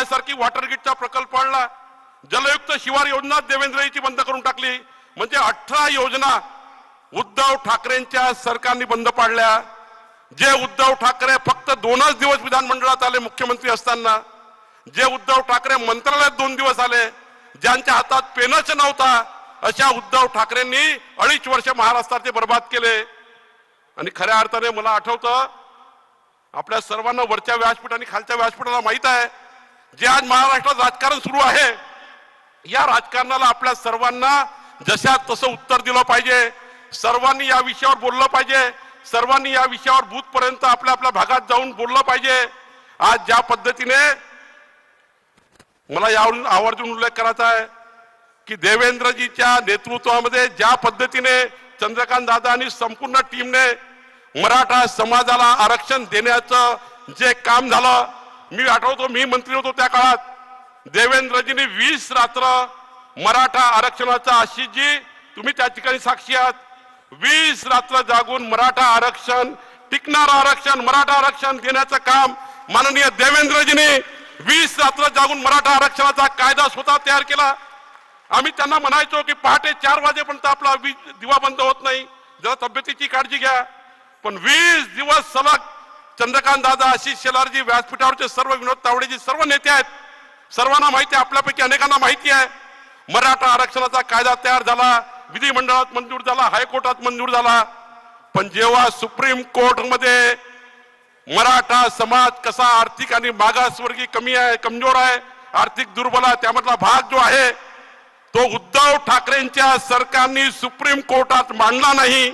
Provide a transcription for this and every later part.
सारखी वॉटरगेटचा प्रकल्प आणला, जलयुक्त शिवार योजना देवेंद्रजींची बंद करून टाकली. म्हणजे 18 योजना उद्धव ठाकरेंच्या सरकारने बंद पाडल्या. जे उद्धव ठाकरे फक्त 2च दिवस विधानमंडळात आले मुख्यमंत्री असताना, जे उद्धव ठाकरे मंत्रालयात 2 दिवस आले, ज्यांच्या हातात पेनच नव्हता, अशा उद्धव ठाकरेंनी 2.5 वर्ष महाराष्ट्राचे बर्बाद केले. आणि खऱ्या अर्थाने मला आठवतं, आपल्या सर्वांना वरच्या व्यासपीठ आणि खालच्या व्यासपीठाला माहित आहे, जे आज महाराष्ट्रात राजकारण सुरू आहे, या राजकारणाला आपल्या सर्वांना जशा तसं उत्तर दिलं पाहिजे. सर्वांनी या विषयावर बोललं पाहिजे. सर्वांनी या विषयावर बूथपर्यंत आपल्या आपल्या भागात जाऊन बोललं पाहिजे. आज ज्या पद्धतीने मला यावरून आवर्जून उल्लेख करायचा आहे की देवेंद्रजीच्या नेतृत्वामध्ये ज्या पद्धतीने चंद्रकांत दादा आणि संपूर्ण टीमने मराठा समाजाला आरक्षण देण्याचं जे काम झालं, मी आठवतो मी मंत्री होतो त्या काळात देवेंद्रजींनी 20 रात्र मराठा आरक्षणाचा, आशिषजी तुम्ही त्या ठिकाणी साक्षी आहात, 20 रात्र जागून मराठा आरक्षण, टिकणारं आरक्षण, मराठा आरक्षण घेण्याचं काम माननीय देवेंद्रजींनी 20 रात्र जागून मराठा आरक्षणाचा कायदा स्वतः तयार केला. आम्ही त्यांना म्हणायचो की पहाटे 4 वाजेपर्यंत आपला दिवा बंद होत नाही, जरा तब्येतीची काळजी घ्या. पण 20 दिवस सलग चंद्रकांत दादा, आशिष शेलारजी, व्यासपीठावरचे सर्व, विनोद तावडेजी, सर्व नेते आहेत, सर्वांना माहिती आहे, आपल्यापैकी अनेकांना माहिती आहे, मराठा आरक्षणाचा कायदा तयार झाला, विधिमंडळात मंजूर झाला, हायकोर्टात मंजूर झाला. पण जेव्हा सुप्रीम कोर्टमध्ये मराठा समाज कसा आर्थिक आणि मागासवर्गीय कमी आहे, कमजोर आहे, आर्थिक दुर्बल आहे, त्यामधला भाग जो आहे तो उद्धव ठाकरेंच्या सरकारने सुप्रीम कोर्टात मांडला नाही.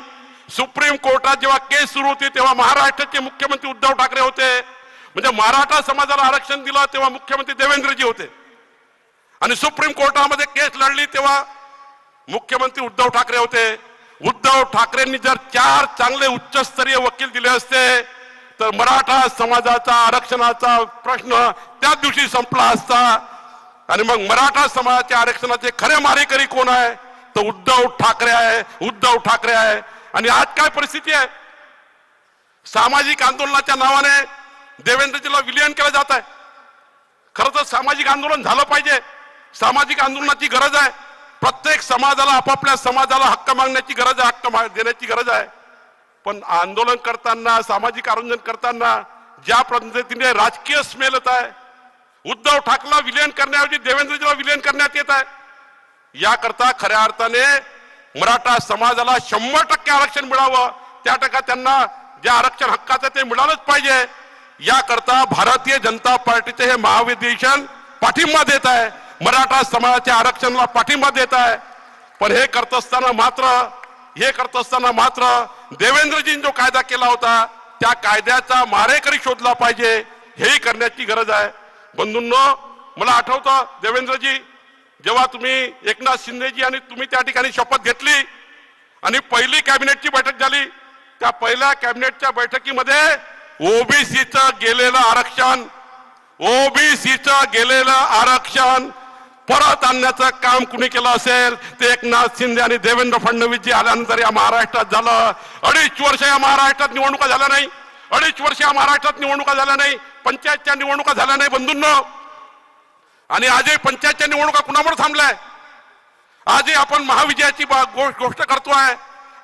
सुप्रीम कोर्टात जेव्हा केस सुरू होती तेव्हा महाराष्ट्राचे मुख्यमंत्री उद्धव ठाकरे होते. म्हणजे मराठा समाजाला आरक्षण दिलं तेव्हा मुख्यमंत्री देवेंद्रजी होते. आणि सुप्रीम कोर्टामध्ये केस लढली तेव्हा मुख्यमंत्री उद्धव ठाकरे होते. उद्धव ठाकरेंनी जर 4 चांगले उच्चस्तरीय वकील दिले असते तर मराठा समाजाचा आरक्षणाचा प्रश्न त्याच दिवशी संपला असता. आणि मग मराठा समाजाच्या आरक्षणाचे खरे मारेकरी कोण आहे? तर उद्धव ठाकरे आहे, उद्धव ठाकरे आहे. आणि आज काय परिस्थिती आहे? सामाजिक आंदोलनाच्या नावाने देवेंद्रजीला विलीन केलं जात आहे. खरं तर सामाजिक आंदोलन झालं पाहिजे, सामाजिक आंदोलनाची गरज आहे. प्रत्येक समाजाला आपापल्या समाजाला हक्क मागण्याची गरज आहे, हक्क देण्याची गरज आहे. पण आंदोलन करताना, सामाजिक आंदोलन करताना ज्या पद्धतीने राजकीय स्मेल येत आहे, उद्धव ठाकरेला विलीन करण्याऐवजी देवेंद्रजीला विलीन करण्यात येत आहे. याकरता खऱ्या अर्थाने मराठा समाजाला 100% आरक्षण मिळावं, त्या टक्का त्यांना जे आरक्षण हक्काचं ते मिळालंच पाहिजे. याकरता भारतीय जनता पार्टीचे हे महाअधिवेशन पाठिंबा देत आहे, मराठा समाजाच्या आरक्षणाला पाठिंबा देत आहे. पण हे करत असताना मात्र देवेंद्रजींनी जो कायदा केला होता त्या कायद्याचा मारेकरी शोधला पाहिजे, हेही करण्याची गरज आहे. बंधूंनो, मला आठवतं देवेंद्रजी, जेव्हा तुम्ही एकनाथ शिंदेजी आणि तुम्ही त्या ठिकाणी शपथ घेतली आणि पहिली कॅबिनेटची बैठक झाली, त्या पहिल्या कॅबिनेटच्या बैठकीमध्ये ओबीसीचं गेलेलं आरक्षण परत आणण्याचं काम कुणी केलं असेल ते एकनाथ शिंदे आणि देवेंद्र फडणवीस जी आल्यानंतर या महाराष्ट्रात झालं. 2.5 वर्ष या महाराष्ट्रात निवडणुका झाल्या नाही, 2.5 वर्ष या महाराष्ट्रात निवडणुका झाल्या नाही, पंचायतच्या निवडणुका झाल्या नाही बंधूंनो. आणि आजही पंचायतच्या निवडणुका कुणामुळे थांबलाय? आजही आपण महाविजयाची गोष्ट करतोय.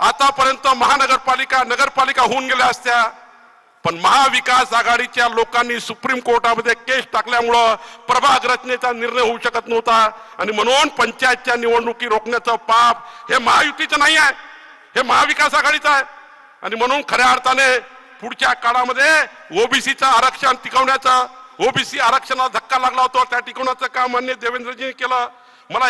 आतापर्यंत महानगरपालिका, नगरपालिका होऊन गेल्या असत्या, पण महाविकास आघाडीच्या लोकांनी सुप्रीम कोर्टामध्ये केस टाकल्यामुळं प्रभाग रचनेचा निर्णय होऊ शकत नव्हता. आणि म्हणून पंचायतच्या निवडणुकी रोखण्याचं पाप हे महायुतीचं नाही आहे, हे महाविकास आघाडीचं आहे. आणि म्हणून खऱ्या अर्थाने पुढच्या काळामध्ये ओबीसीचं आरक्षण टिकवण्याचं, ओबीसी आरक्षणाला धक्का लागला होता त्या टिकवण्याचं काम माननीय देवेंद्रजींनी केलं. मला